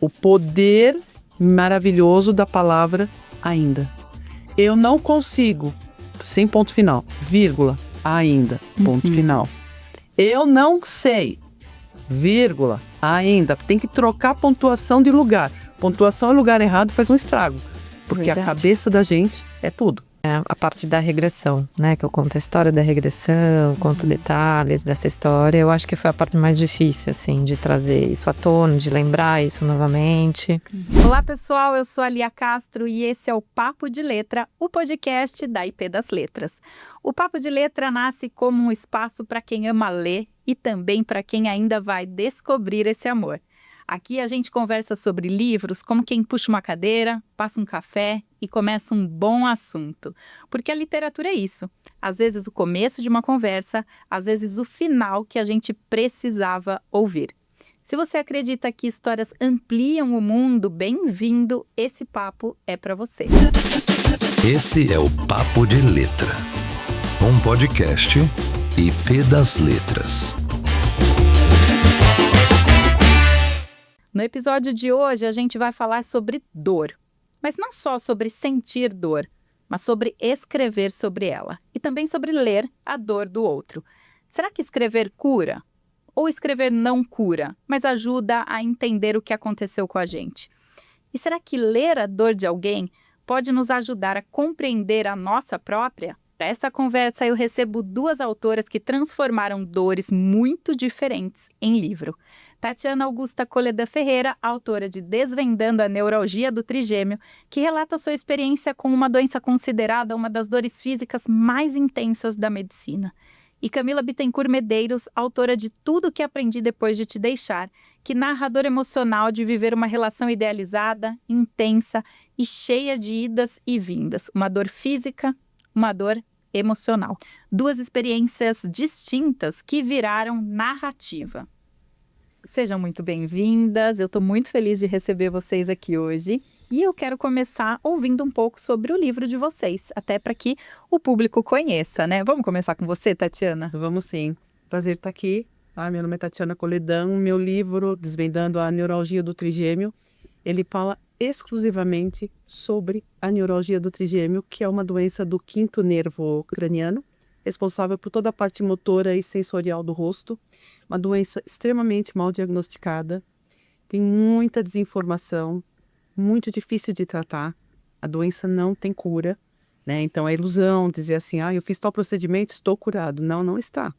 o poder maravilhoso da palavra ainda. Eu não consigo, sem ponto final, vírgula, ainda, ponto final. Eu não sei, vírgula, ainda. Tem que trocar a pontuação de lugar. Pontuação em lugar errado faz um estrago, porque a cabeça da gente é tudo. A parte da regressão, né? Que eu conto a história da regressão, conto detalhes dessa história. Eu acho que foi a parte mais difícil, assim, de trazer isso à tona, de lembrar isso novamente. Olá, pessoal. Eu sou a Lia Castro e esse é o Papo de Letra, o podcast da IP das Letras. O Papo de Letra nasce como um espaço para quem ama ler e também para quem ainda vai descobrir esse amor. Aqui a gente conversa sobre livros como quem puxa uma cadeira, passa um café e começa um bom assunto. Porque a literatura é isso. Às vezes o começo de uma conversa, às vezes o final que a gente precisava ouvir. Se você acredita que histórias ampliam o mundo, bem-vindo, esse papo é para você. Esse é o Papo de Letra, um podcast IP das Letras. No episódio de hoje, a gente vai falar sobre dor. Mas não só sobre sentir dor, mas sobre escrever sobre ela. E também sobre ler a dor do outro. Será que escrever cura? Ou escrever não cura, mas ajuda a entender o que aconteceu com a gente? E será que ler a dor de alguém pode nos ajudar a compreender a nossa própria? Para essa conversa, eu recebo duas autoras que transformaram dores muito diferentes em livro. Tatiana Augusta Coleda Ferreira, autora de Desvendando a Neuralgia do Trigêmeo, que relata sua experiência com uma doença considerada uma das dores físicas mais intensas da medicina. E Camila Bittencourt Medeiros, autora de Tudo o que Aprendi Depois de Te Deixar, que narra a dor emocional de viver uma relação idealizada, intensa e cheia de idas e vindas. Uma dor física, uma dor emocional. Duas experiências distintas que viraram narrativa. Sejam muito bem-vindas, eu estou muito feliz de receber vocês aqui hoje e eu quero começar ouvindo um pouco sobre o livro de vocês, até para que o público conheça, né? Vamos começar com você, Tatiana? Vamos sim. Prazer estar aqui. Meu nome é Tatiana Coledão. Meu livro, Desvendando a Neuralgia do Trigêmeo, ele fala exclusivamente sobre a neuralgia do trigêmeo, que é uma doença do quinto nervo craniano, responsável por toda a parte motora e sensorial do rosto. Uma doença extremamente mal diagnosticada, tem muita desinformação, muito difícil de tratar. A doença não tem cura, né? Então é ilusão dizer assim, eu fiz tal procedimento, estou curado. Não, não está.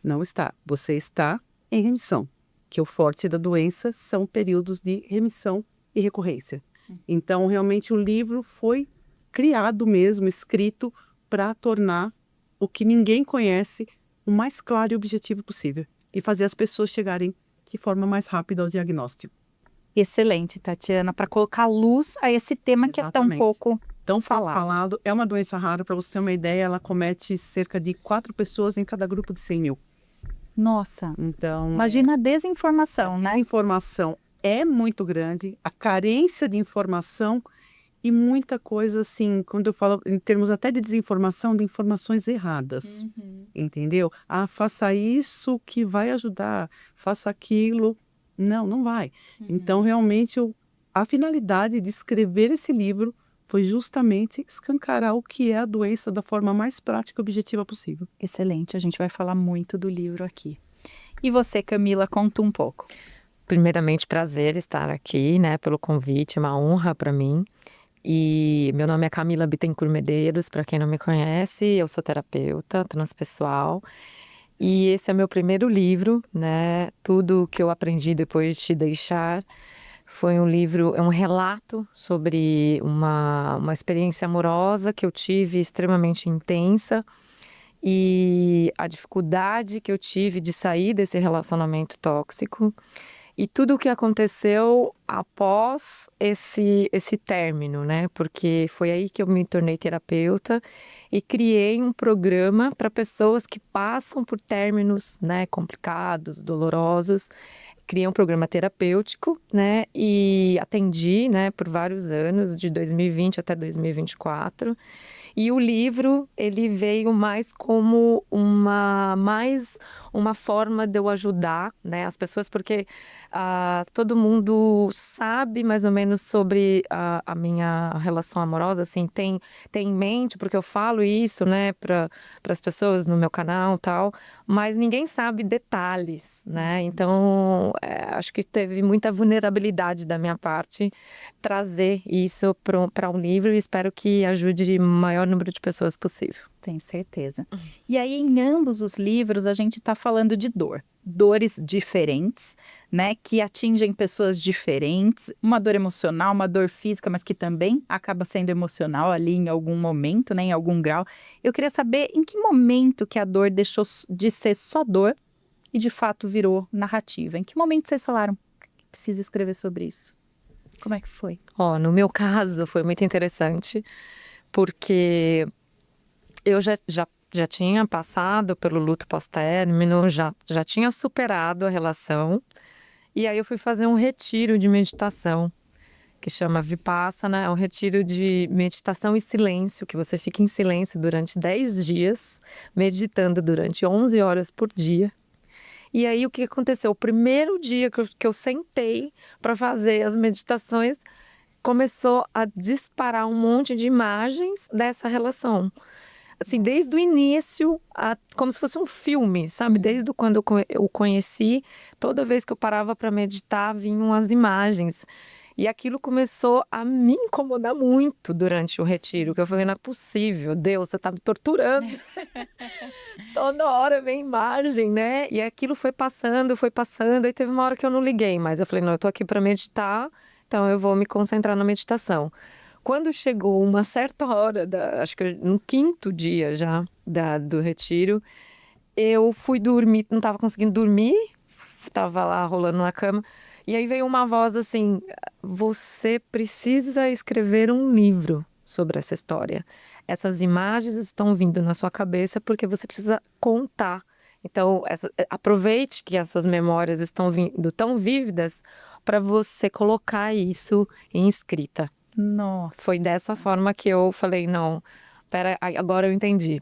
Não está. Você está em remissão, que o forte da doença são períodos de remissão e recorrência. Então, realmente, o livro foi criado mesmo, escrito para tornar o que ninguém conhece o mais claro e objetivo possível e fazer as pessoas chegarem de forma mais rápida ao diagnóstico. Excelente, Tatiana, para colocar luz a esse tema que Exatamente. É tão pouco falado. É uma doença rara, para você ter uma ideia, ela comete cerca de 4 pessoas em cada grupo de 100 mil. Nossa, então imagina a desinformação, né? A informação é muito grande, a carência de informação e muita coisa assim, quando eu falo em termos até de desinformação, de informações erradas, entendeu? Faça isso que vai ajudar, faça aquilo. Não, não vai. Então, realmente, a finalidade de escrever esse livro foi justamente escancarar o que é a doença da forma mais prática e objetiva possível. Excelente, a gente vai falar muito do livro aqui. E você, Camila, conta um pouco. Primeiramente, prazer estar aqui, né, pelo convite, uma honra para mim. E meu nome é Camila Bittencourt Medeiros, para quem não me conhece, eu sou terapeuta transpessoal. E esse é meu primeiro livro, né, Tudo o que eu aprendi depois de te deixar. Foi um livro, é um relato sobre uma experiência amorosa que eu tive extremamente intensa e a dificuldade que eu tive de sair desse relacionamento tóxico. E tudo o que aconteceu após esse término, né? Porque foi aí que eu me tornei terapeuta e criei um programa para pessoas que passam por términos, né, complicados, dolorosos. Criei um programa terapêutico, né? E atendi, né, por vários anos, de 2020 até 2024. E o livro, ele veio mais como uma forma de eu ajudar, né, as pessoas, porque todo mundo sabe mais ou menos sobre a minha relação amorosa, assim, tem em mente, porque eu falo isso, né, para as pessoas no meu canal e tal, mas ninguém sabe detalhes, né? Então, acho que teve muita vulnerabilidade da minha parte trazer isso para um livro e espero que ajude o maior número de pessoas possível. Tenho certeza. E aí, em ambos os livros, a gente está falando de dor. Dores diferentes, né? Que atingem pessoas diferentes. Uma dor emocional, uma dor física, mas que também acaba sendo emocional ali em algum momento, né? Em algum grau. Eu queria saber em que momento que a dor deixou de ser só dor e, de fato, virou narrativa. Em que momento vocês falaram que precisa escrever sobre isso? Como é que foi? No meu caso, foi muito interessante, porque eu já tinha passado pelo luto pós-término, já tinha superado a relação. E aí eu fui fazer um retiro de meditação, que chama Vipassana. É um retiro de meditação e silêncio, que você fica em silêncio durante 10 dias, meditando durante 11 horas por dia. E aí o que aconteceu? O primeiro dia que eu sentei para fazer as meditações, começou a disparar um monte de imagens dessa relação. Assim, desde o início, como se fosse um filme, sabe? Desde quando eu conheci, toda vez que eu parava para meditar, vinham as imagens. E aquilo começou a me incomodar muito durante o retiro, que eu falei, não é possível, Deus, você está me torturando. Toda hora vem imagem, né? E aquilo foi passando, aí teve uma hora que eu não liguei, mas eu falei, não, eu tô aqui para meditar, então eu vou me concentrar na meditação. Quando chegou uma certa hora, acho que no 5º dia já do retiro, eu fui dormir, não estava conseguindo dormir, estava lá rolando na cama, e aí veio uma voz assim, você precisa escrever um livro sobre essa história. Essas imagens estão vindo na sua cabeça porque você precisa contar. Então, aproveite que essas memórias estão vindo tão vívidas para você colocar isso em escrita. Nossa. Foi dessa forma que eu falei, não, agora eu entendi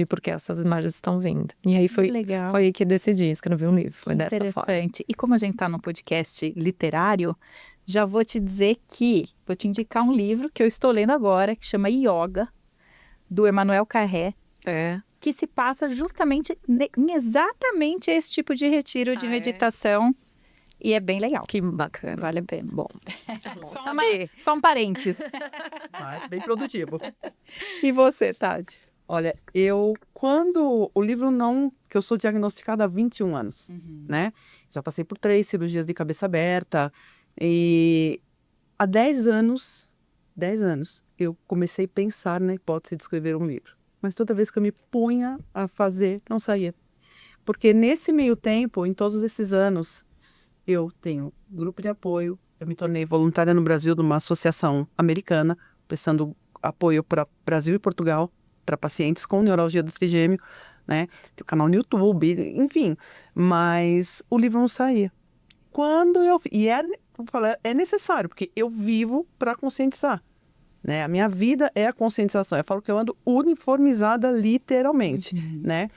porque essas imagens estão vindo. E aí foi aí que eu decidi escrever um livro, foi dessa forma. Interessante. E como a gente está num podcast literário, já vou te dizer que vou te indicar um livro que eu estou lendo agora, que chama Yoga, do Emmanuel Carré, que se passa justamente em exatamente esse tipo de retiro de meditação. E é bem legal. Que bacana. Vale a pena. Bom, só um parênteses. Bem produtivo. E você, Tati? Olha, quando o livro que eu sou diagnosticada há 21 anos, né? Já passei por 3 cirurgias de cabeça aberta e há 10 anos, eu comecei a pensar na hipótese de escrever um livro. Mas toda vez que eu me punha a fazer, não saía. Porque nesse meio tempo, em todos esses anos, eu tenho grupo de apoio, eu me tornei voluntária no Brasil de uma associação americana, prestando apoio para Brasil e Portugal, para pacientes com neuralgia do trigêmeo, né? Tem o canal no YouTube, enfim. Mas o livro não saía. É necessário, porque eu vivo para conscientizar, né? A minha vida é a conscientização. Eu falo que eu ando uniformizada literalmente, né?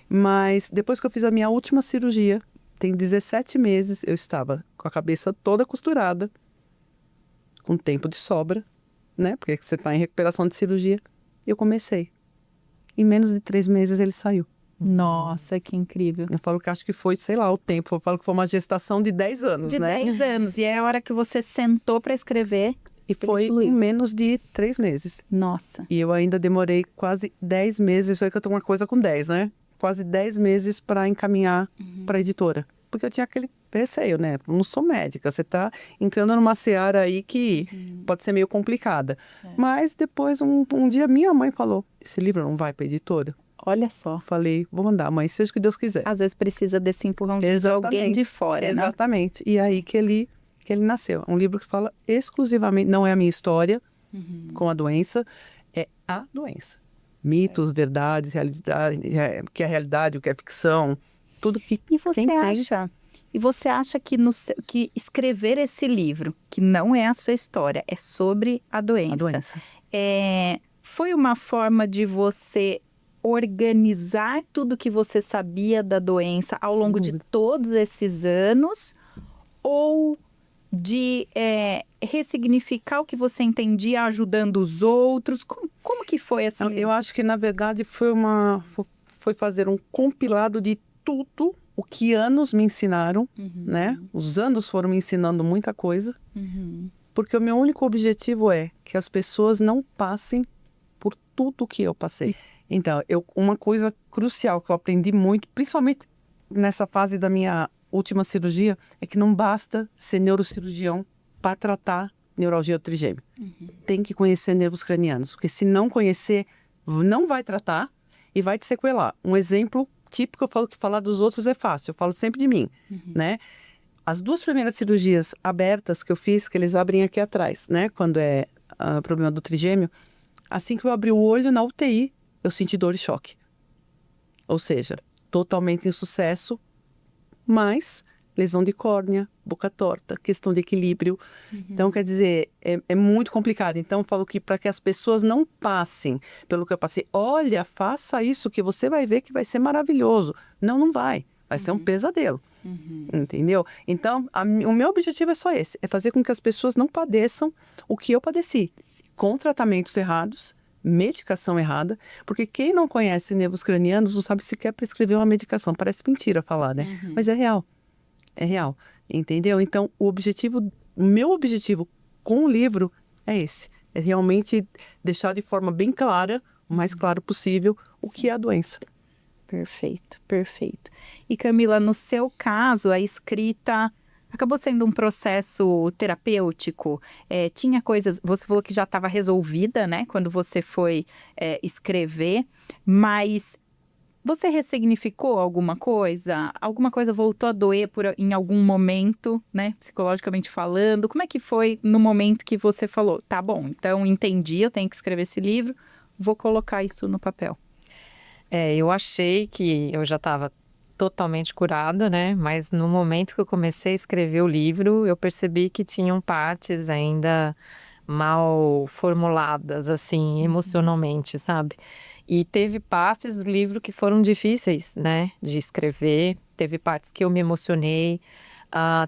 Mas depois que eu fiz a minha última cirurgia, tem 17 meses, eu estava com a cabeça toda costurada, com tempo de sobra, né? Porque você está em recuperação de cirurgia. E eu comecei. Em menos de 3 meses ele saiu. Nossa, que incrível. Eu falo que acho que foi, sei lá, o tempo. Eu falo que foi uma gestação de 10 anos, né? De 10 anos. E é a hora que você sentou para escrever. E foi em menos de 3 meses. Nossa. E eu ainda demorei quase 10 meses. Isso aí que eu tô uma coisa com 10, né? Quase 10 meses para encaminhar para a editora. Porque eu tinha aquele receio, né? Eu não sou médica, você está entrando numa seara aí que pode ser meio complicada. Mas depois, um dia, minha mãe falou, esse livro não vai para a editora? Olha só. Falei, vou mandar, mãe, seja o que Deus quiser. Às vezes precisa desse empurrãozinho de alguém de fora, né? Exatamente. E aí que ele nasceu. Um livro que fala exclusivamente, não é a minha história com a doença, é a doença. Mitos, verdades, realidade, o que é realidade, o que é ficção, tudo que E você acha que escrever esse livro, que não é a sua história, é sobre a doença. Foi uma forma de você organizar tudo que você sabia da doença ao longo de todos esses anos, ou de ressignificar o que você entendia ajudando os outros? Como que foi assim? Eu acho que, na verdade, foi fazer um compilado de tudo o que anos me ensinaram, né? Os anos foram me ensinando muita coisa, porque o meu único objetivo é que as pessoas não passem por tudo que eu passei. Então, uma coisa crucial que eu aprendi muito, principalmente nessa fase da minha última cirurgia, é que não basta ser neurocirurgião para tratar neuralgia do trigêmeo. Tem que conhecer nervos cranianos, porque se não conhecer, não vai tratar e vai te sequelar. Um exemplo típico, eu falo que falar dos outros é fácil, eu falo sempre de mim, né? As 2 primeiras cirurgias abertas que eu fiz, que eles abrem aqui atrás, né? Quando é problema do trigêmeo, assim que eu abri o olho na UTI, eu senti dor e choque. Ou seja, totalmente insucesso, mas lesão de córnea, boca torta, questão de equilíbrio. Então, quer dizer, é muito complicado. Então, eu falo que para que as pessoas não passem pelo que eu passei, olha, faça isso que você vai ver que vai ser maravilhoso. Não vai. Vai ser um pesadelo. Entendeu? Então, o meu objetivo é só esse. É fazer com que as pessoas não padeçam o que eu padeci. Com tratamentos errados, medicação errada, porque quem não conhece nervos cranianos não sabe sequer prescrever uma medicação. Parece mentira falar, né? Mas é real. É real, entendeu? Então, o meu objetivo com o livro é esse. É realmente deixar de forma bem clara, o mais claro possível, o que é a doença. Perfeito, perfeito. E Camila, no seu caso, a escrita acabou sendo um processo terapêutico? Tinha coisas, você falou que já estava resolvida, né? Quando você foi escrever, mas você ressignificou alguma coisa? Alguma coisa voltou a doer em algum momento, né? Psicologicamente falando? Como é que foi no momento que você falou, tá bom, então entendi, eu tenho que escrever esse livro, vou colocar isso no papel? Eu achei que eu já estava totalmente curada, né? Mas no momento que eu comecei a escrever o livro, eu percebi que tinham partes ainda mal formuladas, assim, emocionalmente, sabe? E teve partes do livro que foram difíceis, né, de escrever. Teve partes que eu me emocionei,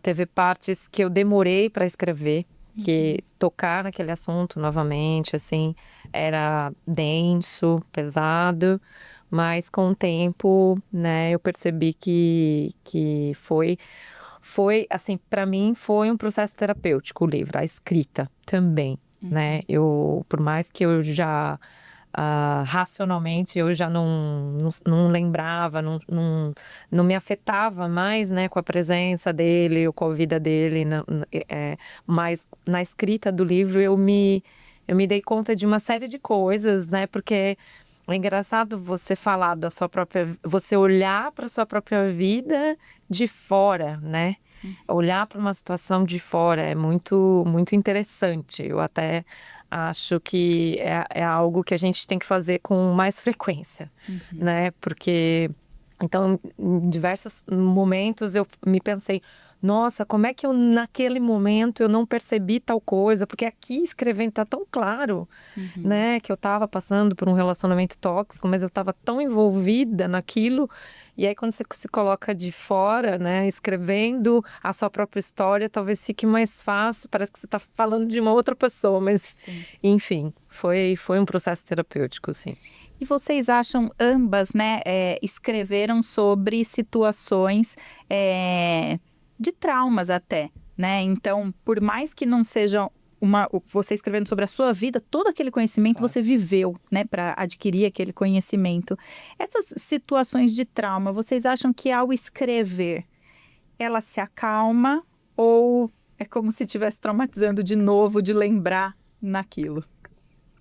teve partes que eu demorei para escrever, que tocar naquele assunto novamente, assim, era denso, pesado, mas com o tempo, né, eu percebi que foi assim, para mim foi um processo terapêutico o livro, a escrita também, né, por mais que eu já racionalmente eu já não lembrava, não me afetava mais, né, com a presença dele ou com a vida dele, mas na escrita do livro eu me dei conta de uma série de coisas, né, porque é engraçado você falar da sua própria, você olhar para a sua própria vida de fora, né, olhar para uma situação de fora é muito, muito interessante. Eu até acho que é algo que a gente tem que fazer com mais frequência, né? Porque, então, em diversos momentos eu me pensei, nossa, como é que naquele momento eu não percebi tal coisa? Porque aqui escrevendo tá tão claro, né? Que eu tava passando por um relacionamento tóxico, mas eu tava tão envolvida naquilo. E aí quando você se coloca de fora, né? Escrevendo a sua própria história, talvez fique mais fácil. Parece que você tá falando de uma outra pessoa, mas sim. Enfim, foi um processo terapêutico, sim. E vocês acham, ambas, né, escreveram sobre situações de traumas até, né? Então, por mais que não seja você escrevendo sobre a sua vida, todo aquele conhecimento você viveu, né, para adquirir aquele conhecimento. Essas situações de trauma, vocês acham que ao escrever, ela se acalma ou é como se estivesse traumatizando de novo, de lembrar naquilo?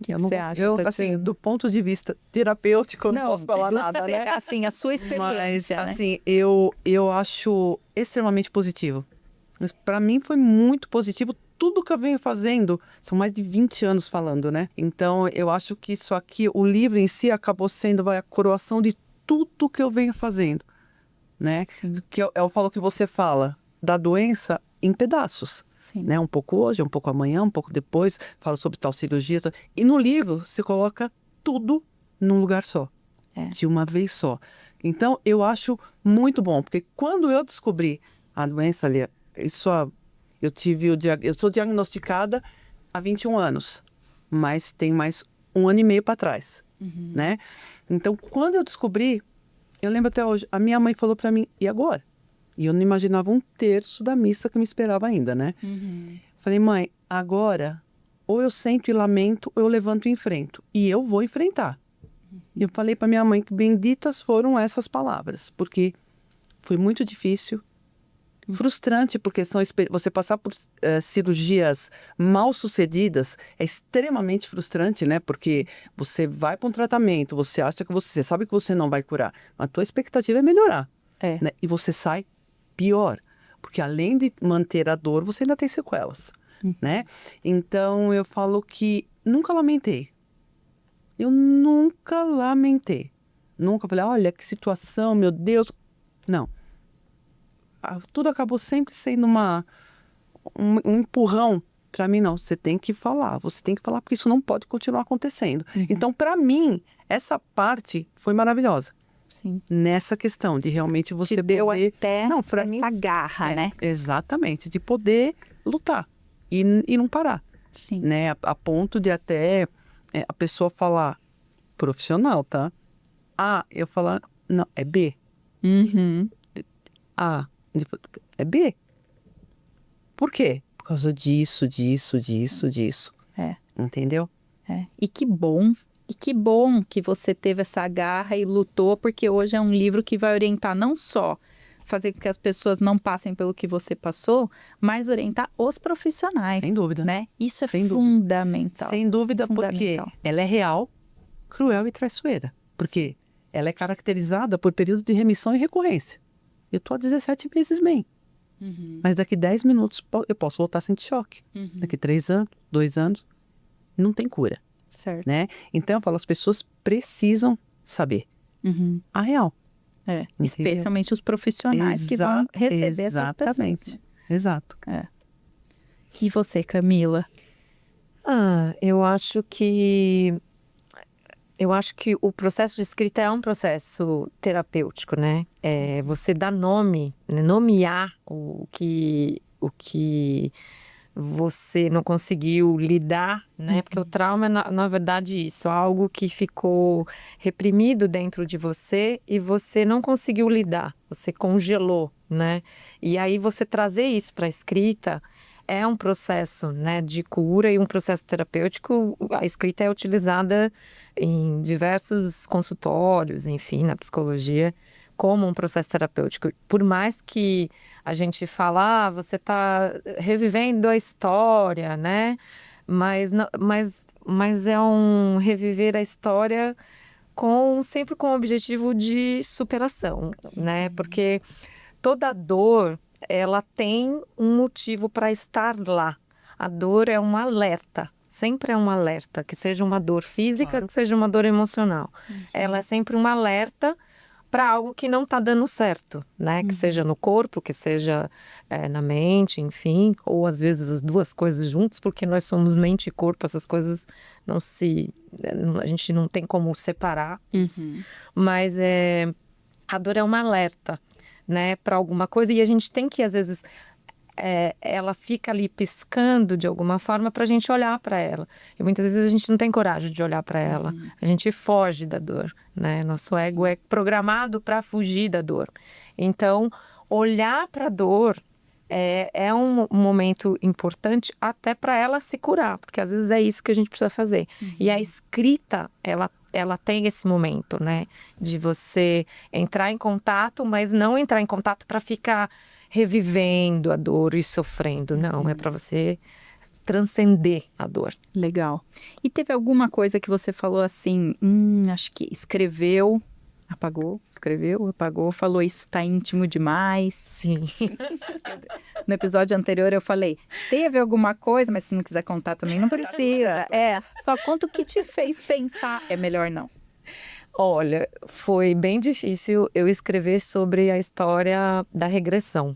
O que você acha, Tatiana? Assim, do ponto de vista terapêutico, eu não posso falar nada, né? Assim, a sua experiência, mas, né? assim, eu acho extremamente positivo. Mas para mim foi muito positivo tudo que eu venho fazendo. São mais de 20 anos falando, né? Então, eu acho que isso aqui, o livro em si acabou sendo a coroação de tudo que eu venho fazendo, né? Que eu falo que você fala da doença em pedaços. Sim. Né? Um pouco hoje, um pouco amanhã, um pouco depois, falo sobre tal cirurgia. E no livro, você coloca tudo num lugar só. de uma vez só. Então, eu acho muito bom, porque quando eu descobri a doença ali, eu sou diagnosticada há 21 anos, mas tem mais 1 ano e meio para trás, né? Então, quando eu descobri, eu lembro até hoje, a minha mãe falou para mim, e agora? E eu não imaginava 1/3 da missa que me esperava ainda, né? Falei, mãe, agora, ou eu sento e lamento, ou eu levanto e enfrento. E eu vou enfrentar. E eu falei para minha mãe que benditas foram essas palavras, porque foi muito difícil, frustrante, porque você passar por cirurgias mal sucedidas é extremamente frustrante, né? Porque você vai para um tratamento, você acha que você sabe que você não vai curar, mas a tua expectativa é melhorar, né? E você sai pior, porque além de manter a dor, você ainda tem sequelas, né? Então eu falo que nunca lamentei. Eu nunca lamentei. Nunca falei, olha que situação, meu Deus. Não. Tudo acabou sempre sendo um empurrão para mim. Não, você tem que falar, porque isso não pode continuar acontecendo. Então, para mim, essa parte foi maravilhosa. Sim. Nessa questão de realmente você Te deu poder... até não, pra mim, essa garra, né? Exatamente, de poder lutar e não parar. Sim. Né? A ponto de até a pessoa falar, profissional, tá? A, eu falar, não, é B. A, é B. Por quê? Por causa disso. Entendeu? E que bom. E que bom que você teve essa garra e lutou, porque hoje é um livro que vai orientar não só fazer com que as pessoas não passem pelo que você passou, mas orientar os profissionais. Sem dúvida. Né? Isso é Sem fundamental. Sem dúvida, porque ela é real, cruel e traiçoeira. Porque ela é caracterizada por período de remissão e recorrência. Eu estou há 17 meses bem. Mas daqui 10 minutos eu posso voltar a sentir choque. Daqui 3 anos, 2 anos, não tem cura. Certo. Né? Então, eu falo, as pessoas precisam saber a real. Especialmente os profissionais que vão receber essas pessoas. Né? Exato. E você, Camila? Eu acho que o processo de escrita é um processo terapêutico, né? Você dá nome, né? Nomear o que você não conseguiu lidar, né? Porque o trauma é, na verdade, isso, algo que ficou reprimido dentro de você e você não conseguiu lidar, você congelou, né? E aí você trazer isso para a escrita é um processo, né, de cura e um processo terapêutico. A escrita é utilizada em diversos consultórios, enfim, na psicologia, como um processo terapêutico. Por mais que a gente fala, você está revivendo a história, né? Mas é um reviver a história sempre com o objetivo de superação, né? Porque toda dor, ela tem um motivo para estar lá. A dor é um alerta. Sempre é um alerta, que seja uma dor física, que seja uma dor emocional. Ela é sempre um alerta para algo que não está dando certo, né? Que seja no corpo, que seja na mente, enfim, ou às vezes as duas coisas juntas, porque nós somos mente e corpo, essas coisas a gente não tem como separar isso. Mas a dor é um alerta, né, para alguma coisa, e a gente tem que, às vezes, ela fica ali piscando de alguma forma para a gente olhar para ela. E muitas vezes a gente não tem coragem de olhar para ela. A gente foge da dor, né? Nosso ego é programado para fugir da dor. Então, olhar para a dor é um momento importante até para ela se curar, porque às vezes é isso que a gente precisa fazer. E a escrita, ela tem esse momento, né? De você entrar em contato, mas não entrar em contato para ficar revivendo a dor e sofrendo. Não, é para você transcender a dor. Legal. E teve alguma coisa que você falou assim, acho que escreveu, apagou, falou isso tá íntimo demais? Sim. No episódio anterior eu falei, teve alguma coisa, mas se não quiser contar também não precisa. Só conta o que te fez pensar, é melhor não. Olha, foi bem difícil eu escrever sobre a história da regressão,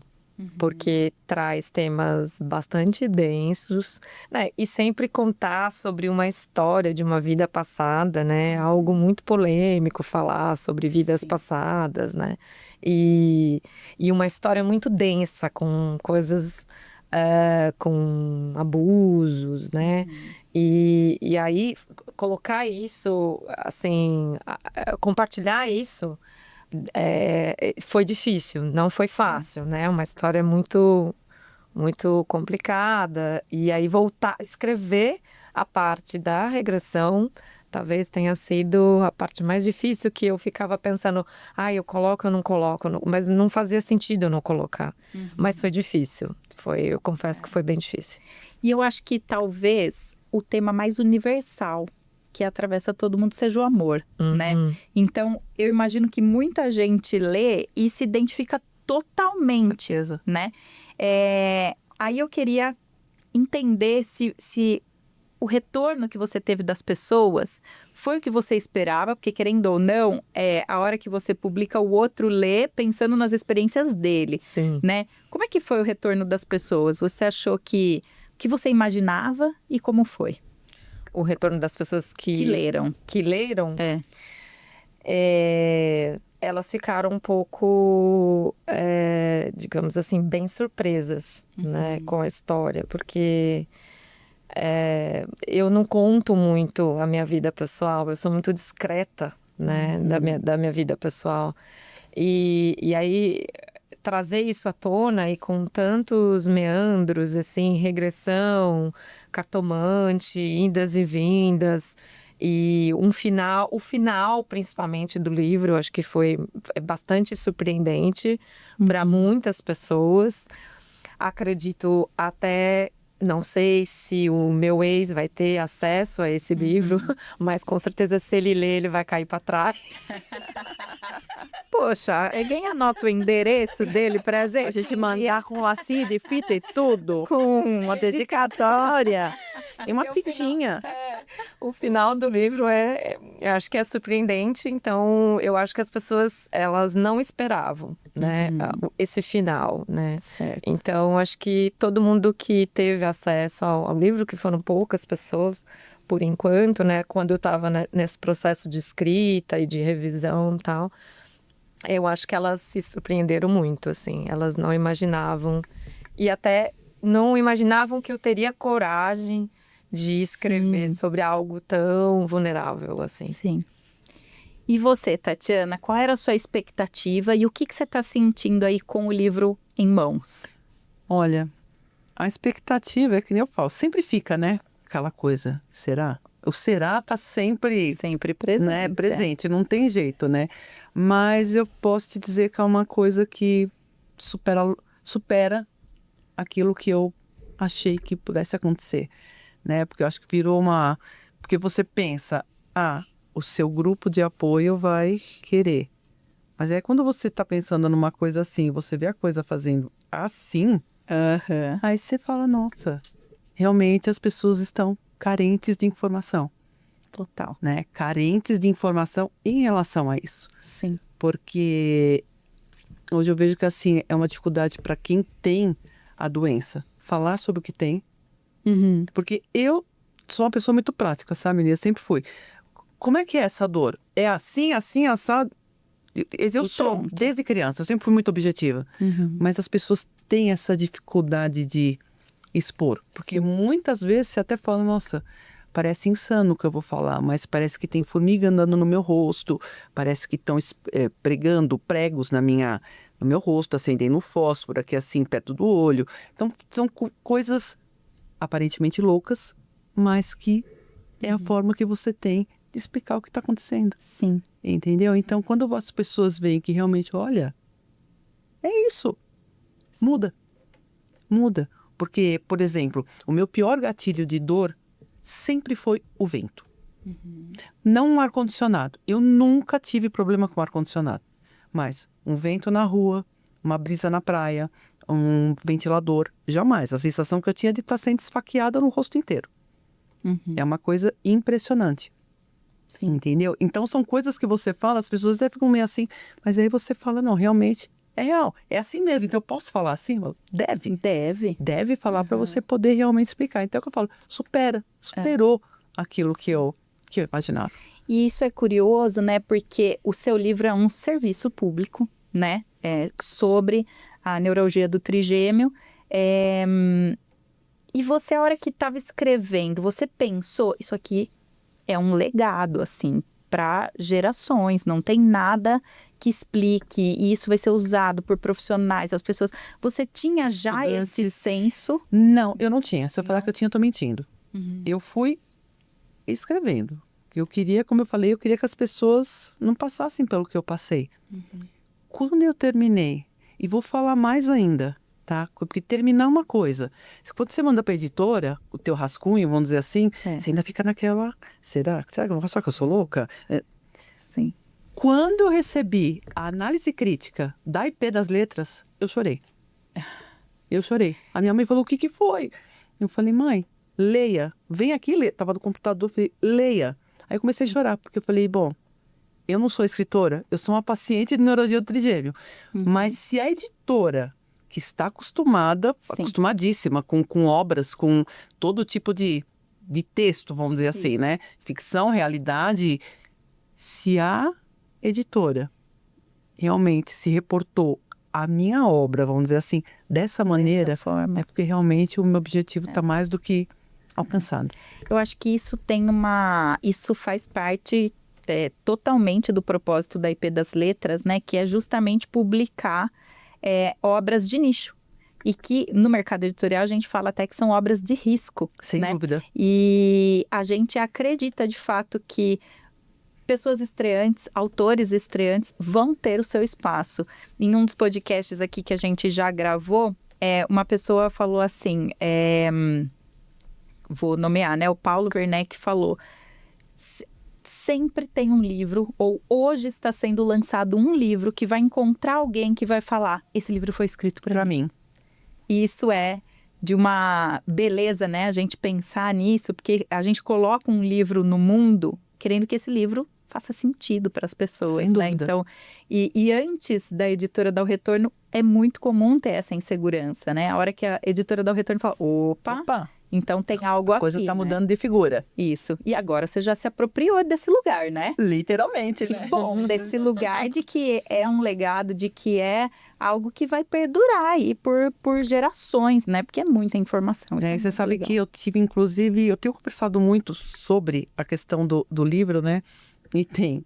porque traz temas bastante densos, né? E sempre contar sobre uma história de uma vida passada, né? Algo muito polêmico falar sobre vidas passadas, né? E uma história muito densa, com coisas, com abusos, né? E aí colocar isso, assim, compartilhar isso, foi difícil, não foi fácil, né? Uma história muito, muito complicada. E aí voltar a escrever a parte da regressão talvez tenha sido a parte mais difícil, que eu ficava pensando, eu coloco, eu não coloco, mas não fazia sentido eu não colocar. Mas foi difícil, eu confesso que foi bem difícil. E eu acho que talvez o tema mais universal que atravessa todo mundo seja o amor, né? Então, eu imagino que muita gente lê e se identifica totalmente, né? Aí eu queria entender se o retorno que você teve das pessoas foi o que você esperava, porque querendo ou não, a hora que você publica, o outro lê pensando nas experiências dele, Sim. né? Como é que foi o retorno das pessoas? Você achou que você imaginava e como foi? O retorno das pessoas que leram. Que leram? Elas ficaram um pouco, digamos assim, bem surpresas, né, com a história, porque eu não conto muito a minha vida pessoal, eu sou muito discreta, né, da minha vida pessoal. E aí trazer isso à tona e com tantos meandros, assim, regressão, cartomante, indas e vindas, e o final principalmente do livro, acho que foi bastante surpreendente para muitas pessoas. Acredito até, não sei se o meu ex vai ter acesso a esse livro, mas com certeza se ele ler, ele vai cair para trás. Poxa, alguém anota o endereço dele pra gente? A gente mandar com lacinho de fita e tudo. Com Uma dedicatória. E uma fitinha. O final do livro eu acho que é surpreendente, então eu acho que as pessoas, elas não esperavam, né, esse final, né? Certo. Então, acho que todo mundo que teve acesso ao livro, que foram poucas pessoas, por enquanto, né, quando eu estava nesse processo de escrita e de revisão e tal, eu acho que elas se surpreenderam muito, assim, elas não imaginavam, e até não imaginavam que eu teria coragem de escrever sobre algo tão vulnerável, assim. Sim. E você, Tatiana, qual era a sua expectativa e o que você está sentindo aí com o livro em mãos? Olha, a expectativa é que nem eu falo, sempre fica, né? Aquela coisa, será? O será tá sempre Presente. né, presente, não tem jeito, né? Mas eu posso te dizer que é uma coisa que supera aquilo que eu achei que pudesse acontecer, né? Porque eu acho que virou porque você pensa, o seu grupo de apoio vai querer. Mas aí quando você tá pensando numa coisa assim, você vê a coisa fazendo assim, aí você fala, nossa, realmente as pessoas estão carentes de informação. Total. Né? Carentes de informação em relação a isso. Sim. Porque hoje eu vejo que assim, é uma dificuldade para quem tem a doença falar sobre o que tem. Porque eu sou uma pessoa muito prática, sabe, menina? Sempre fui. Como é que é essa dor? É assim, assim, assado? Eu sou, desde criança, eu sempre fui muito objetiva. Mas as pessoas têm essa dificuldade de expor. Porque muitas vezes você até fala, nossa, parece insano o que eu vou falar, mas parece que tem formiga andando no meu rosto, parece que estão pregando pregos no meu rosto, acendendo fósforo aqui assim, perto do olho. Então, são coisas aparentemente loucas, mas que é a forma que você tem de explicar o que está acontecendo. Sim. Entendeu? Então, quando as pessoas veem que realmente, olha, é isso, muda. Porque, por exemplo, o meu pior gatilho de dor sempre foi o vento. Não um ar-condicionado. Eu nunca tive problema com ar-condicionado. Mas um vento na rua, uma brisa na praia, um ventilador, jamais. A sensação que eu tinha de estar sendo esfaqueada no rosto inteiro. É uma coisa impressionante. Sim. Entendeu? Então são coisas que você fala, as pessoas até ficam meio assim, mas aí você fala, não, realmente É real, é assim mesmo. Então eu posso falar assim? Deve. Deve. Falar para você poder realmente explicar. Então é o que eu falo, superou aquilo que eu imaginava. E isso é curioso, né? Porque o seu livro é um serviço público, né? Sobre a neuralgia do trigêmeo. E você, a hora que estava escrevendo, você pensou, isso aqui é um legado, assim, para gerações. Não tem nada que explique, e isso vai ser usado por profissionais, as pessoas. Você tinha já esse senso? Não, eu não tinha. Se eu falar que eu tinha, eu tô mentindo. Eu fui escrevendo. Eu queria, como eu falei, eu queria que as pessoas não passassem pelo que eu passei. Quando eu terminei, e vou falar mais ainda, tá? Porque terminar uma coisa. Quando você manda pra editora, o teu rascunho, vamos dizer assim, você ainda fica naquela... Será que eu sou louca? Sim. Quando eu recebi a análise crítica da IP das Letras, eu chorei. A minha mãe falou, o que foi? Eu falei, mãe, leia. Vem aqui ler. Tava no computador, falei, leia. Aí eu comecei a chorar, porque eu falei, bom, eu não sou escritora, eu sou uma paciente de neurologia do trigêmeo. Mas se a editora, que está acostumadíssima com obras, com todo tipo de texto, vamos dizer assim, né? Ficção, realidade. Se a editora realmente se reportou a minha obra, vamos dizer assim, dessa maneira, forma. é porque realmente o meu objetivo está mais do que alcançado. Eu acho que isso isso faz parte totalmente do propósito da IP das Letras, né? Que é justamente publicar obras de nicho. E que no mercado editorial a gente fala até que são obras de risco. Sem dúvida. E a gente acredita de fato que pessoas estreantes, autores estreantes vão ter o seu espaço. Em um dos podcasts aqui que a gente já gravou, uma pessoa falou assim, vou nomear, né? O Paulo Werneck falou, sempre tem um livro, ou hoje está sendo lançado um livro que vai encontrar alguém que vai falar, esse livro foi escrito para mim. E isso é de uma beleza, né? A gente pensar nisso, porque a gente coloca um livro no mundo querendo que esse livro faça sentido para as pessoas, Sem né? dúvida. Então, e antes da editora dar o retorno, é muito comum ter essa insegurança, né? A hora que a editora dá o retorno, fala, opa. Então tem algo aqui, A coisa está né? mudando de figura. Isso. E agora você já se apropriou desse lugar, né? Literalmente, Que né? bom, desse lugar de que é um legado, de que é algo que vai perdurar aí por gerações, né? Porque é muita informação. Isso é Você muito sabe legal. que eu tive, inclusive, eu tenho conversado muito sobre a questão do livro, né? E tem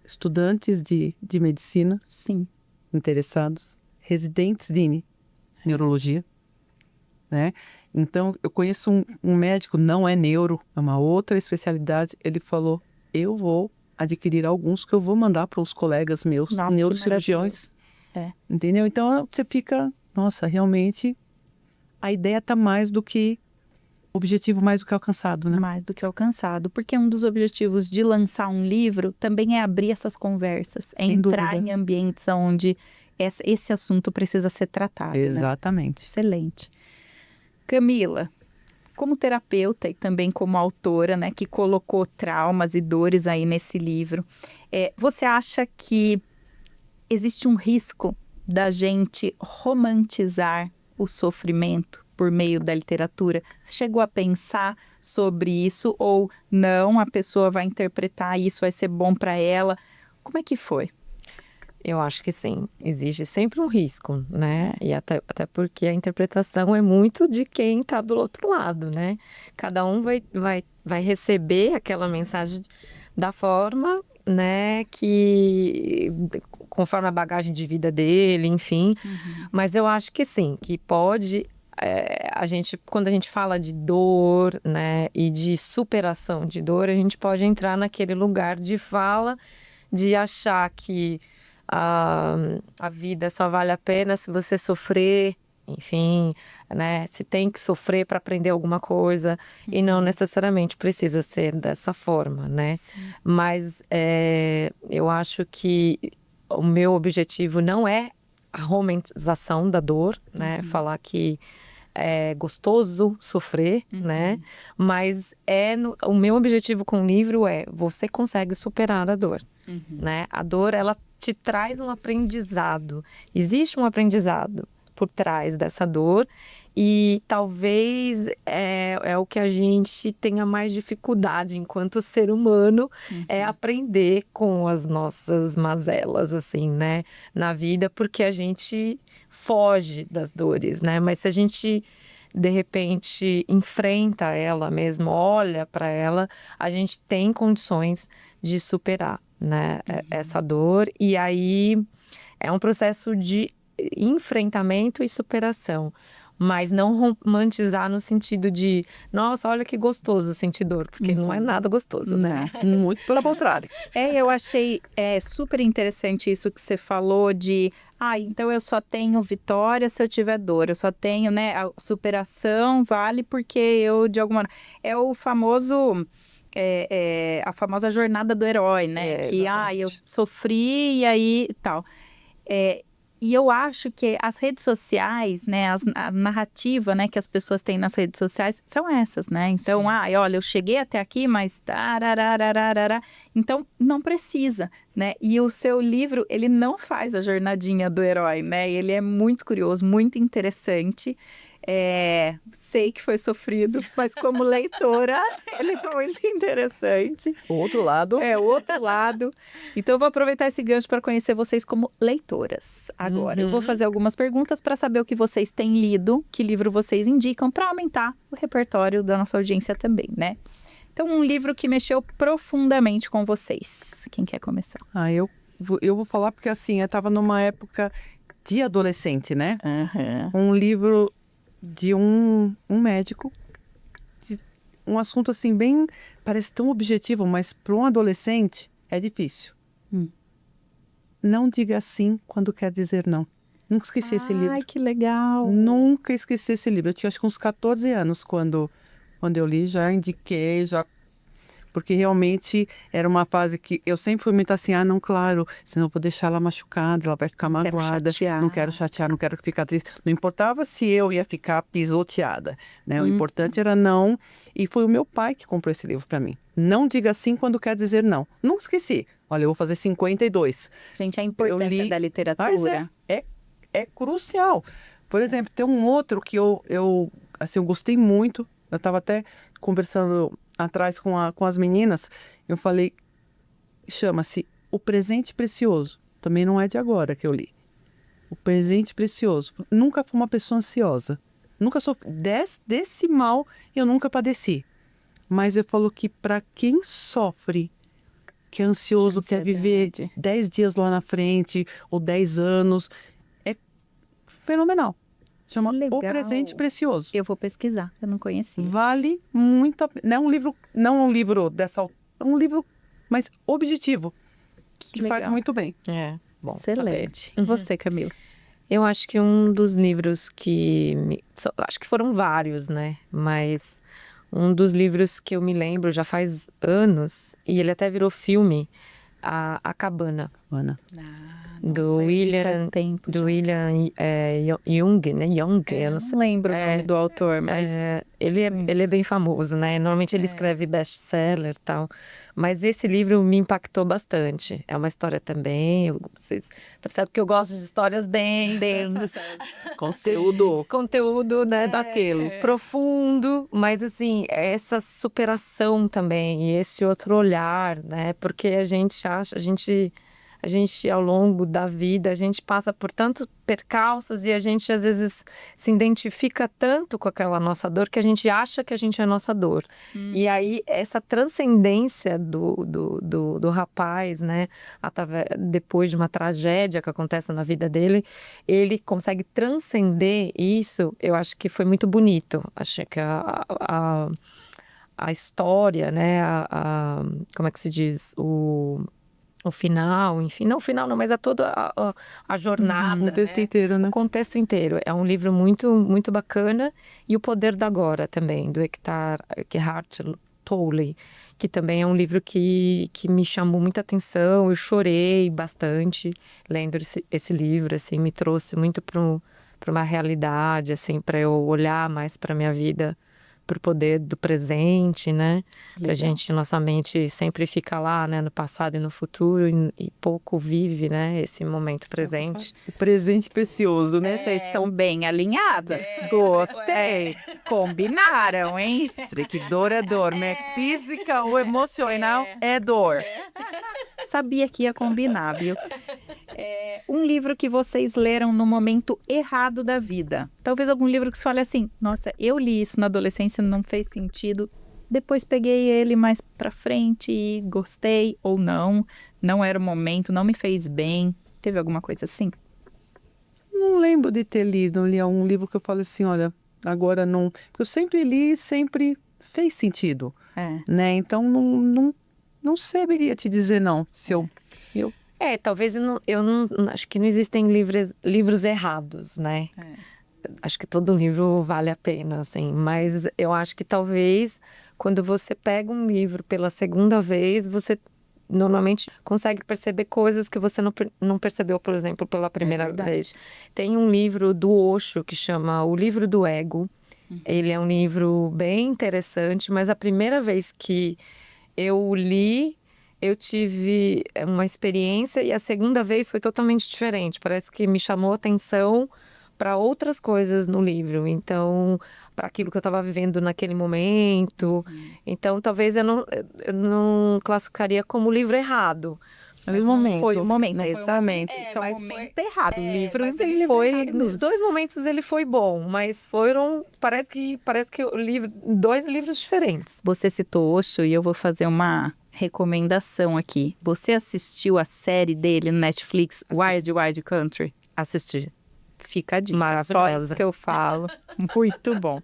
estudantes de medicina Sim. interessados, residentes de neurologia, né? Então, eu conheço um médico, não é neuro, é uma outra especialidade. Ele falou, eu vou adquirir alguns que eu vou mandar para os colegas meus, Nossa, que neurocirurgiões. maravilhoso. Entendeu? Então, você fica, nossa, realmente, a ideia está mais do que, objetivo mais do que alcançado, né? Mais do que alcançado, porque um dos objetivos de lançar um livro também é abrir essas conversas, é Sem entrar dúvida. em ambientes onde esse assunto precisa ser tratado. Né? Exatamente. Excelente. Camila, como terapeuta e também como autora, né, que colocou traumas e dores aí nesse livro, você acha que existe um risco da gente romantizar o sofrimento por meio da literatura? Você chegou a pensar sobre isso ou não? A pessoa vai interpretar isso, vai ser bom para ela? Como é que foi? Eu acho que sim, existe sempre um risco, né? E até porque a interpretação é muito de quem está do outro lado, né? Cada um vai receber aquela mensagem da forma, né, que conforme a bagagem de vida dele, enfim. Mas eu acho que sim, que pode... quando a gente fala de dor, né, e de superação de dor, a gente pode entrar naquele lugar de fala, de achar que a vida só vale a pena se você sofrer, enfim, né? Se tem que sofrer para aprender alguma coisa, e não necessariamente precisa ser dessa forma, né? Sim. Mas eu acho que o meu objetivo não é a romantização da dor, né? Falar que é gostoso sofrer, né? Mas o meu objetivo com o livro você consegue superar a dor, né? A dor, ela te traz um aprendizado. Existe um aprendizado por trás dessa dor e talvez é o que a gente tenha mais dificuldade enquanto ser humano, é aprender com as nossas mazelas, assim, né, na vida, porque a gente foge das dores, né, mas se a gente de repente enfrenta ela mesmo, olha para ela, a gente tem condições de superar, né, essa dor. E aí é um processo de enfrentamento e superação, mas não romantizar no sentido de, nossa, olha que gostoso sentir dor, porque não é nada gostoso, né? Muito pelo contrário. Eu achei super interessante isso que você falou de, então eu só tenho vitória se eu tiver dor, eu só tenho, né, a superação vale porque eu, de alguma maneira, é o famoso... a famosa jornada do herói, né? Que, eu sofri e aí tal. E eu acho que as redes sociais, né, a narrativa, né, que as pessoas têm nas redes sociais são essas, né? Então, olha, eu cheguei até aqui, mas tarararararara. Então, não precisa, né? E o seu livro, ele não faz a jornadinha do herói, né? Ele é muito curioso, muito interessante. Sei que foi sofrido, mas como leitora, ele é muito interessante. O outro lado. O outro lado. Então, eu vou aproveitar esse gancho para conhecer vocês como leitoras. Agora, eu vou fazer algumas perguntas para saber o que vocês têm lido, que livro vocês indicam, para aumentar o repertório da nossa audiência também, né? Então, um livro que mexeu profundamente com vocês. Quem quer começar? Eu vou falar porque, assim, eu estava numa época de adolescente, né? Um livro de um médico, de um assunto assim bem, parece tão objetivo, mas para um adolescente é difícil. Não diga sim quando quer dizer não. Nunca esqueci esse livro. Ai, que legal! Nunca esqueci esse livro. Eu tinha acho que uns 14 anos quando eu li, já indiquei, porque realmente era uma fase que eu sempre fui muito assim, não, claro, senão eu vou deixar ela machucada, ela vai ficar magoada, não quero chatear, não quero ficar triste. Não importava se eu ia ficar pisoteada, né? O importante era não, e foi o meu pai que comprou esse livro para mim. Não diga sim quando quer dizer não. Não esqueci. Olha, eu vou fazer 52. Gente, a importância da literatura. Mas é crucial. Por exemplo, tem um outro que eu gostei muito. Eu estava até conversando atrás com as meninas, eu falei, chama-se O Presente Precioso. Também não é de agora que eu li. O Presente Precioso. Nunca fui uma pessoa ansiosa. Nunca sofri. Desse mal eu nunca padeci. Mas eu falo que para quem sofre, que é ansioso, quer viver 10 dias lá na frente, ou 10 anos, é fenomenal. Chama O Presente Precioso. Eu vou pesquisar, eu não conhecia. Vale muito a pena. Não é um livro é um livro mais objetivo, que faz muito bem. Bom, excelente. E você, Camila? Eu acho que um dos livros acho que foram vários, né? Mas um dos livros que eu me lembro já faz anos, e ele até virou filme, A Cabana. Do William Jung, né? Eu não lembro o nome do autor, mas... Ele é bem famoso, né? Normalmente ele escreve best-seller e tal. Mas esse livro me impactou bastante. É uma história também... Vocês percebem que eu gosto de histórias densas. Conteúdo, né? Daquele. Profundo. Mas, assim, essa superação também. E esse outro olhar, né? Porque a gente ao longo da vida, a gente passa por tantos percalços e a gente às vezes se identifica tanto com aquela nossa dor que a gente acha que a gente é a nossa dor. E aí essa transcendência do rapaz, né, depois de uma tragédia que acontece na vida dele, ele consegue transcender isso. Eu acho que foi muito bonito. Acho que a história, né, como é que se diz? O final, enfim, não o final não, mas toda a jornada. O contexto inteiro, né? O contexto inteiro. É um livro muito, muito bacana. E O Poder da Agora também, do Eckhart Tolle, que também é um livro que me chamou muita atenção. Eu chorei bastante lendo esse livro, assim, me trouxe muito para uma realidade, assim, para eu olhar mais para minha vida pro poder do presente, né? Que a gente, nossa mente sempre fica lá, né, no passado e no futuro e pouco vive, né, esse momento presente. O presente precioso, né? Vocês estão bem alinhadas. Gostei. Combinaram, hein? Dizer que dor é dor, né? Física ou emocional é dor. Sabia que ia combinar, viu? Um livro que vocês leram no momento errado da vida. Talvez algum livro que você olha assim, nossa, eu li isso na adolescência, não fez sentido. Depois peguei ele mais pra frente e gostei ou não. Não era o momento, não me fez bem. Teve alguma coisa assim? Não lembro de ter lido um livro que eu falo assim, olha, agora não... Porque eu sempre li e sempre fez sentido, né? Então, não saberia te dizer não, se eu... Talvez eu não acho que não existem livros errados, né? Acho que todo livro vale a pena, assim. Mas eu acho que talvez quando você pega um livro pela segunda vez, você normalmente consegue perceber coisas que você não percebeu, por exemplo, pela primeira vez. Tem um livro do Osho que chama O Livro do Ego. Ele é um livro bem interessante, mas a primeira vez que eu li, eu tive uma experiência e a segunda vez foi totalmente diferente. Parece que me chamou a atenção para outras coisas no livro. Então, para aquilo que eu estava vivendo naquele momento. Então, talvez eu não classificaria como livro errado. Mas momento. Foi o momento, né? exatamente. Isso é um momento errado. O livro Mas ele foi, nos dois momentos ele foi bom, mas parece que dois livros diferentes. Você citou Osho e eu vou fazer uma recomendação aqui. Você assistiu a série dele no Netflix, Wild Wild Country? Assisti. Fica a dica. Maravilhosa. Só isso que eu falo. Muito bom.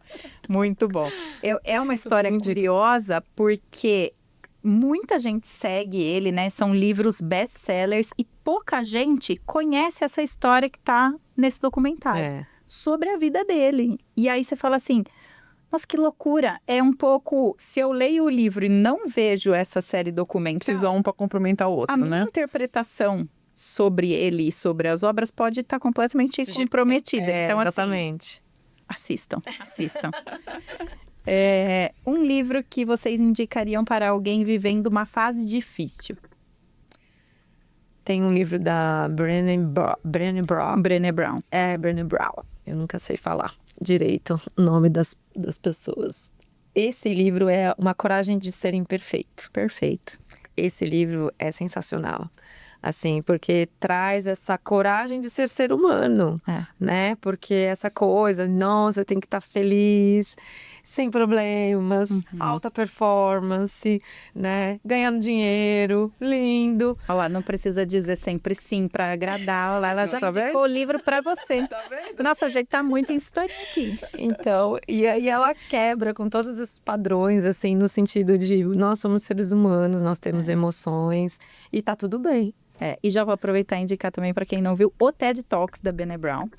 Muito bom. É uma história curiosa porque muita gente segue ele, né? São livros best-sellers e pouca gente conhece essa história que tá nesse documentário. Sobre a vida dele. E aí você fala assim, nossa, que loucura. É um pouco, se eu leio o livro e não vejo essa série documental, Precisa um para complementar o outro, a minha né? interpretação sobre ele e sobre as obras pode estar completamente comprometida. Então, exatamente. Assim, assistam. Um livro que vocês indicariam para alguém vivendo uma fase difícil? Tem um livro da Brené Brown. Brené Brown. Brené Brown. Eu nunca sei falar direito o nome das pessoas. Esse livro é Uma Coragem de Ser Imperfeito. Perfeito. Esse livro é sensacional. Assim, porque traz essa coragem de ser humano, né? Porque essa coisa, nossa, eu tenho que estar feliz, sem problemas, alta performance, né? Ganhando dinheiro, lindo. Olha lá, não precisa dizer sempre sim para agradar. Olha lá, ela já indicou o livro para você. Tá vendo? Nossa, a gente tá muito em história aqui. Então, e aí ela quebra com todos esses padrões, assim, no sentido de nós somos seres humanos, nós temos emoções e tá tudo bem. E já vou aproveitar e indicar também para quem não viu o TED Talks da Brené Brown.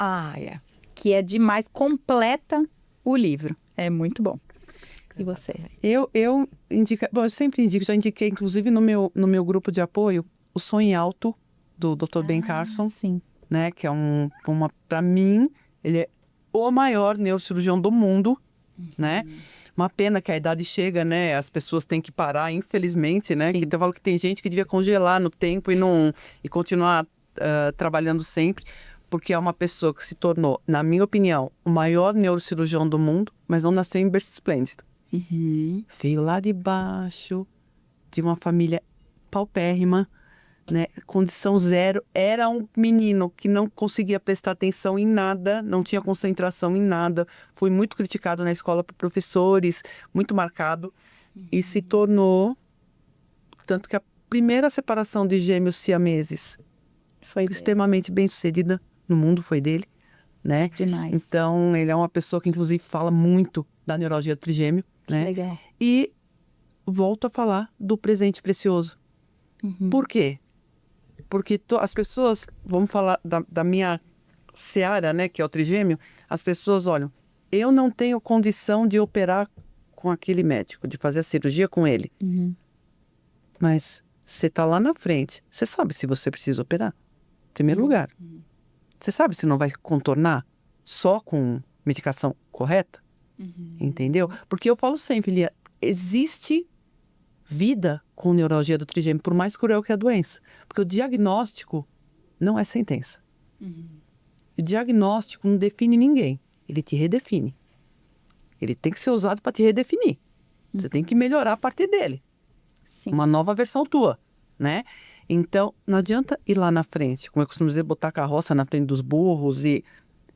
Que é demais, completa o livro. É muito bom. E você? Eu sempre indico, já indiquei inclusive no meu grupo de apoio, O Sonho Alto, do Dr. Ben Carson. Sim. Né, que é para mim, ele é o maior neurocirurgião do mundo, né? Uma pena que a idade chega, né? As pessoas têm que parar, infelizmente, né? Que eu falo que tem gente que devia congelar no tempo e continuar trabalhando sempre, porque é uma pessoa que se tornou, na minha opinião, o maior neurocirurgião do mundo, mas não nasceu em berço esplêndido. Veio lá de baixo, de uma família paupérrima, né? Condição zero. Era um menino que não conseguia prestar atenção em nada, não tinha concentração em nada. Foi muito criticado na escola por professores, muito marcado. E se tornou... Tanto que a primeira separação de gêmeos siameses foi extremamente bem sucedida no mundo, foi dele, né? Demais. Então, ele é uma pessoa que, inclusive, fala muito da neurologia do trigêmeo, né? Legal. E volto a falar do presente precioso. Por quê? Porque as pessoas, vamos falar da minha seara, né, que é o trigêmeo, as pessoas olham, eu não tenho condição de operar com aquele médico, de fazer a cirurgia com ele. Mas você está lá na frente, você sabe se você precisa operar, em primeiro lugar. Você sabe se não vai contornar só com medicação correta? Entendeu? Porque eu falo sempre, Lia, existe vida com neuralgia do trigêmeo, por mais cruel que a doença. Porque o diagnóstico não é sentença. O diagnóstico não define ninguém, ele te redefine. Ele tem que ser usado para te redefinir. Você tem que melhorar a partir dele. Sim. Uma nova versão tua, né? Então, não adianta ir lá na frente, como eu costumo dizer, botar a carroça na frente dos burros.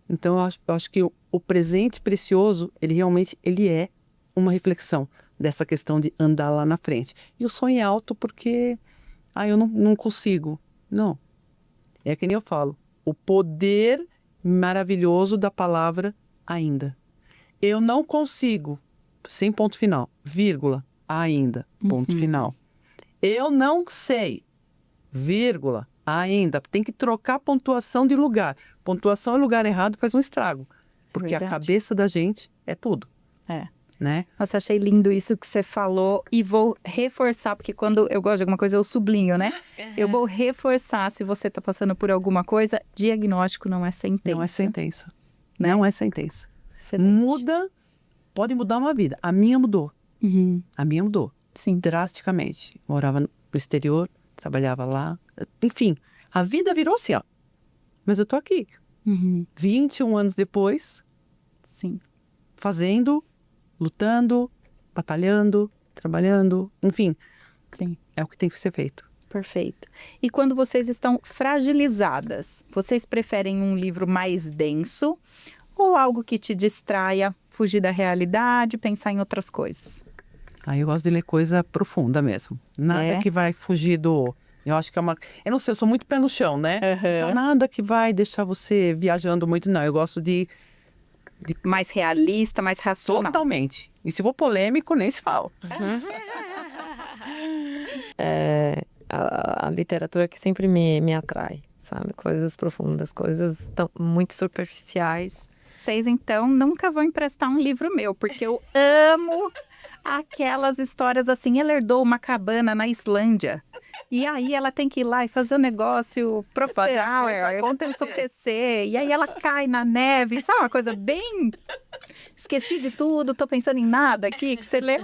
Então, eu acho que o presente precioso, ele realmente é uma reflexão dessa questão de andar lá na frente. E o sonho é alto porque, eu não consigo. Não. É que nem eu falo, o poder maravilhoso da palavra ainda. Eu não consigo, sem ponto final, vírgula, ainda, ponto final. Eu não sei, vírgula, ainda. Tem que trocar pontuação de lugar. Pontuação é lugar errado, faz um estrago. Porque Verdade. a cabeça da gente é tudo, É. né? Nossa, achei lindo isso que você falou e vou reforçar, porque quando eu gosto de alguma coisa eu sublinho, né? Eu vou reforçar, se você está passando por alguma coisa, diagnóstico não é sentença. Não é sentença. Né? Não é sentença. Excelente. Muda, pode mudar uma vida. A minha mudou. A minha mudou. Sim. Drasticamente. Morava no exterior, trabalhava lá. Enfim, a vida virou assim, ó. Mas eu tô aqui. 21 anos depois, Sim. fazendo, lutando, batalhando, trabalhando. Enfim, Sim. é o que tem que ser feito. Perfeito. E quando vocês estão fragilizadas, vocês preferem um livro mais denso ou algo que te distraia, fugir da realidade, pensar em outras coisas? Aí eu gosto de ler coisa profunda mesmo. Nada É? que vai fugir do... Eu acho que é uma... Eu não sei, eu sou muito pé no chão, né? Então nada que vai deixar você viajando muito, não. Eu gosto de... Mais realista, mais racional. Totalmente. E se for polêmico, nem se fala. A literatura que sempre me atrai, sabe? Coisas profundas, coisas muito superficiais. Vocês, então, nunca vão emprestar um livro meu, porque eu amo aquelas histórias assim. Ela herdou uma cabana na Islândia. E aí ela tem que ir lá e fazer um negócio prosperar, acontecer. E aí ela cai na neve. Sabe uma coisa bem... Esqueci de tudo, tô pensando em nada aqui, que você lê...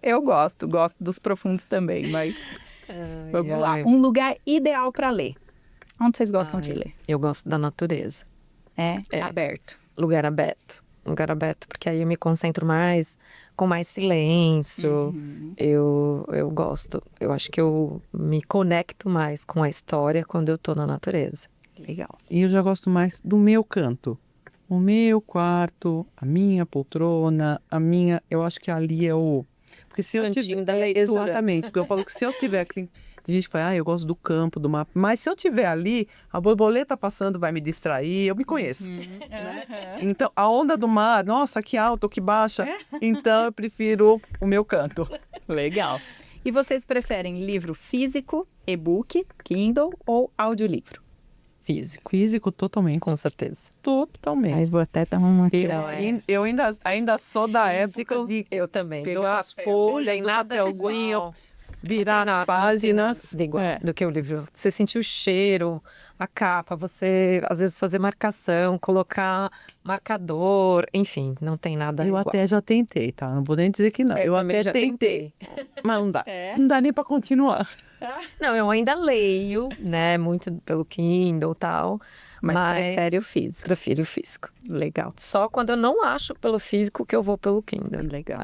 Eu gosto dos profundos também, mas... Vamos lá. Um lugar ideal para ler. Onde vocês gostam de ler? Eu gosto da natureza. É aberto. Lugar aberto. Lugar aberto, porque aí eu me concentro mais, com mais silêncio. Eu gosto. Eu acho que eu me conecto mais com a história quando eu tô na natureza. Legal. E eu já gosto mais do meu canto. O meu quarto, a minha poltrona, a minha... Eu acho que ali é o... Porque se eu Cantinho da leitura. Exatamente. Porque eu falo que se eu tiver aqui... Tem gente que fala, eu gosto do campo, do mapa. Mas se eu tiver ali, a borboleta passando vai me distrair, eu me conheço. Né? Então, a onda do mar, nossa, que alta, que baixa. Então, eu prefiro o meu canto. Legal. E vocês preferem livro físico, e-book, Kindle ou audiolivro? Físico, Físico, totalmente. com certeza. Totalmente. Vou até dar uma aqui. Eu ainda sou da época de Eu também. pegar as folhas, em nada papelzinho, virar as páginas. Do que o livro. Você sentir o cheiro, a capa, você às vezes fazer marcação, colocar marcador, enfim, não tem nada Eu igual. até já tentei, tá? Não vou nem dizer que não. Eu também até já tentei. Mas não dá. Não dá nem pra continuar. Não, eu ainda leio, né, muito pelo Kindle e tal, Mas prefere o físico. Prefiro o físico. Legal. Só quando eu não acho pelo físico que eu vou pelo Kindle. Legal.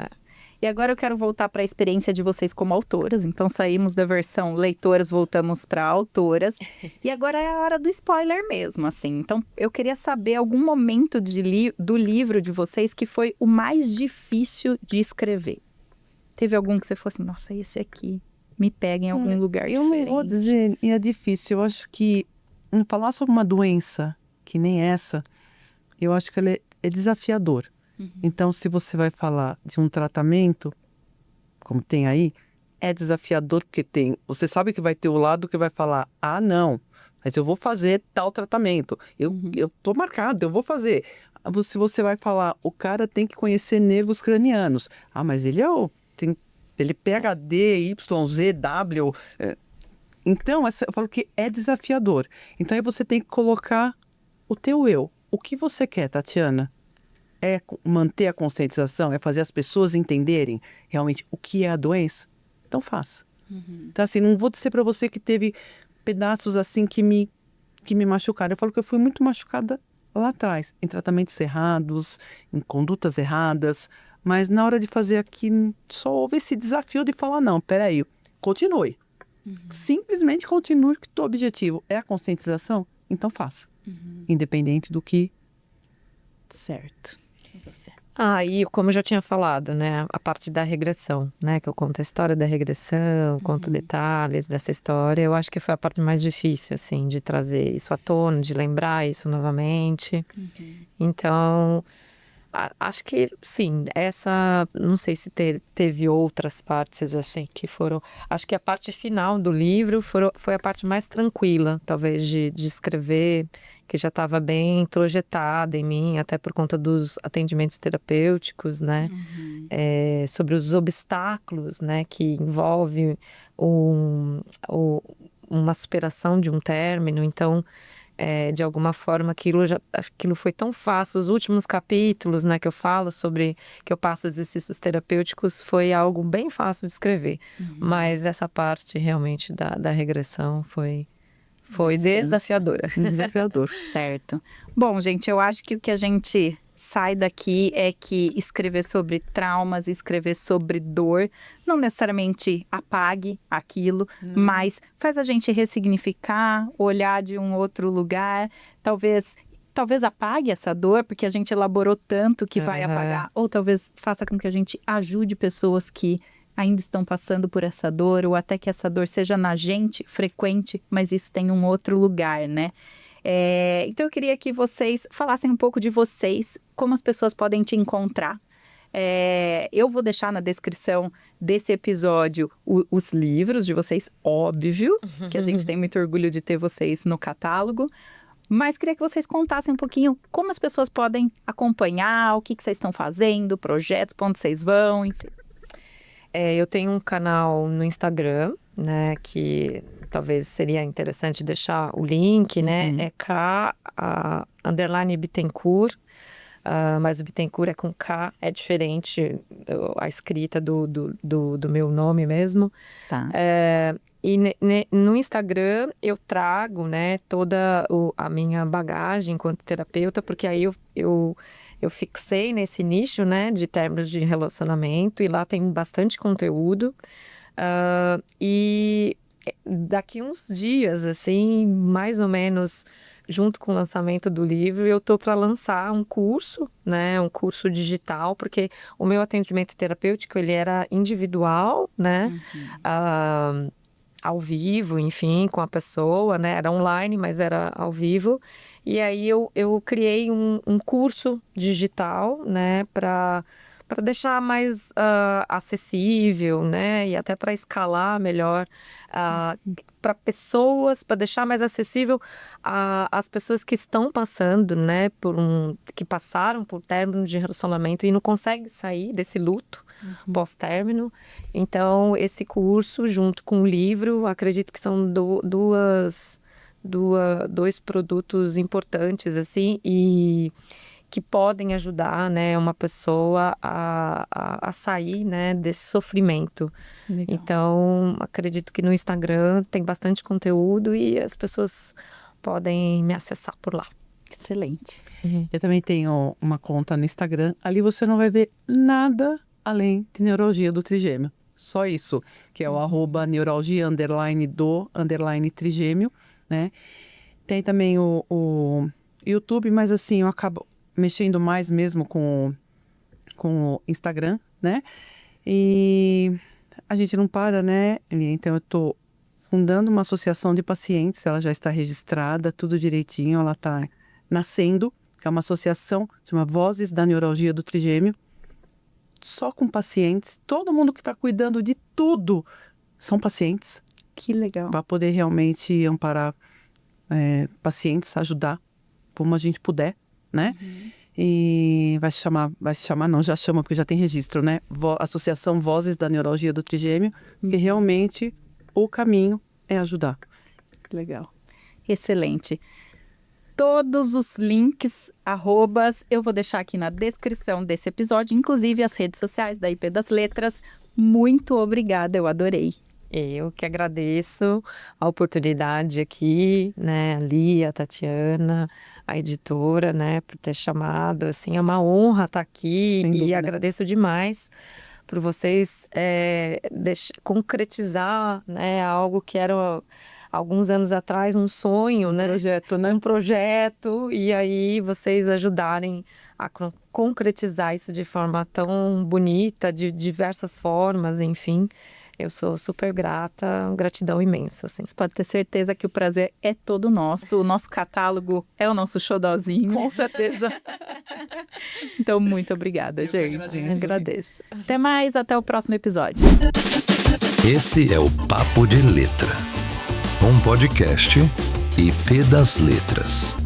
E agora eu quero voltar para a experiência de vocês como autoras. Então saímos da versão leitoras, voltamos para autoras. E agora é a hora do spoiler mesmo, assim. Então eu queria saber algum momento do livro de vocês que foi o mais difícil de escrever. Teve algum que você falou assim, nossa, esse aqui me pega em algum lugar Eu diferente. não vou dizer, é difícil. Eu acho que falar sobre uma doença que nem essa, eu acho que ela é desafiador. Então, se você vai falar de um tratamento, como tem aí, é desafiador porque você sabe que vai ter o lado que vai falar, não, mas eu vou fazer tal tratamento. Eu tô marcado, eu vou fazer. Se você vai falar, o cara tem que conhecer nervos cranianos. Mas ele ele PhD, YZ, W. Então, eu falo que é desafiador. Então, aí você tem que colocar o teu eu. O que você quer, Tatiana? é manter a conscientização, é fazer as pessoas entenderem realmente o que é a doença, então faça. Então, assim, não vou dizer para você que teve pedaços assim que me machucaram. Eu falo que eu fui muito machucada lá atrás, em tratamentos errados, em condutas erradas, mas na hora de fazer aqui, só houve esse desafio de falar, não, peraí, continue. Simplesmente continue, que o teu objetivo é a conscientização, então faça. Independente do que... Certo. E você? E como eu já tinha falado, né, a parte da regressão, né, que eu conto a história da regressão, conto detalhes dessa história, eu acho que foi a parte mais difícil, assim, de trazer isso à tona, de lembrar isso novamente. Então, acho que, sim, não sei se teve outras partes, assim, que foram... Acho que a parte final do livro foi a parte mais tranquila, talvez, de escrever, que já estava bem introjetada em mim, até por conta dos atendimentos terapêuticos, né? Sobre os obstáculos, né? Que envolve uma superação de um término. Então, de alguma forma, aquilo foi tão fácil. Os últimos capítulos, né? Que eu falo sobre, que eu passo exercícios terapêuticos, foi algo bem fácil de escrever. Mas essa parte, realmente, da regressão foi desafiadora. Desafiador. Certo. Bom, gente, eu acho que o que a gente sai daqui é que escrever sobre traumas, escrever sobre dor, não necessariamente apague aquilo, mas faz a gente ressignificar, olhar de um outro lugar, talvez apague essa dor, porque a gente elaborou tanto que vai apagar, ou talvez faça com que a gente ajude pessoas que ainda estão passando por essa dor, ou até que essa dor seja na gente, frequente, mas isso tem um outro lugar, né? Então eu queria que vocês falassem um pouco de vocês, como as pessoas podem te encontrar. Eu vou deixar na descrição desse episódio os livros de vocês, óbvio, que a gente tem muito orgulho de ter vocês no catálogo. Mas queria que vocês contassem um pouquinho como as pessoas podem acompanhar, o que vocês estão fazendo, projetos, para onde vocês vão, enfim. Eu tenho um canal no Instagram, né, que talvez seria interessante deixar o link, né, é _Bittencourt, mas o Bittencourt é com K, é diferente a escrita do meu nome mesmo. Tá. E no Instagram eu trago, né, toda a minha bagagem enquanto terapeuta, porque aí eu fixei nesse nicho, né, de términos de relacionamento, e lá tem bastante conteúdo. E daqui uns dias, assim, mais ou menos, junto com o lançamento do livro, eu tô para lançar um curso, né, um curso digital, porque o meu atendimento terapêutico, ele era individual, né, ao vivo, enfim, com a pessoa, né, era online, mas era ao vivo. E aí eu criei um curso digital, né, para deixar mais acessível, né, e até para escalar melhor para pessoas, para deixar mais acessível as pessoas que estão passando, né, que passaram por término de relacionamento e não conseguem sair desse luto pós-término. Então, esse curso, junto com o livro, acredito que são dois produtos importantes, assim, e que podem ajudar, né, uma pessoa a sair, né, desse sofrimento. Legal. Então, acredito que no Instagram tem bastante conteúdo e as pessoas podem me acessar por lá. Excelente. Eu também tenho uma conta no Instagram. Ali você não vai ver nada além de neuralgia do trigêmeo. Só isso, que é o @neuralgia_do_trigêmeo, né? Tem também o YouTube, mas assim, eu acabo mexendo mais mesmo com o Instagram, né? E a gente não para, né? Então eu tô fundando uma associação de pacientes, ela já está registrada, tudo direitinho, ela está nascendo, que é uma associação, chama Vozes da Neuralgia do Trigêmeo, só com pacientes, todo mundo que está cuidando de tudo são pacientes. Que legal. Para poder realmente amparar pacientes, ajudar como a gente puder, né? E vai se chamar não, já chama, porque já tem registro, né? Associação Vozes da Neuralgia do Trigêmeo, que realmente o caminho é ajudar. Legal. Excelente. Todos os links, arrobas, eu vou deixar aqui na descrição desse episódio, inclusive as redes sociais da IP das Letras. Muito obrigada, eu adorei. Eu que agradeço a oportunidade aqui, né, a Lia, a Tatiana, a editora, né, por ter chamado, assim, é uma honra estar aqui e agradeço demais por vocês concretizar, né, algo que era alguns anos atrás um sonho, né, um projeto, e aí vocês ajudarem a concretizar isso de forma tão bonita, de diversas formas, enfim. Eu sou super grata, gratidão imensa, assim. Você pode ter certeza que o prazer é todo nosso. O nosso catálogo é o nosso xodózinho. Com certeza. Então, muito obrigada, gente. Agradeço. Até mais, até o próximo episódio. Esse é o Papo de Letra, um podcast IP das Letras.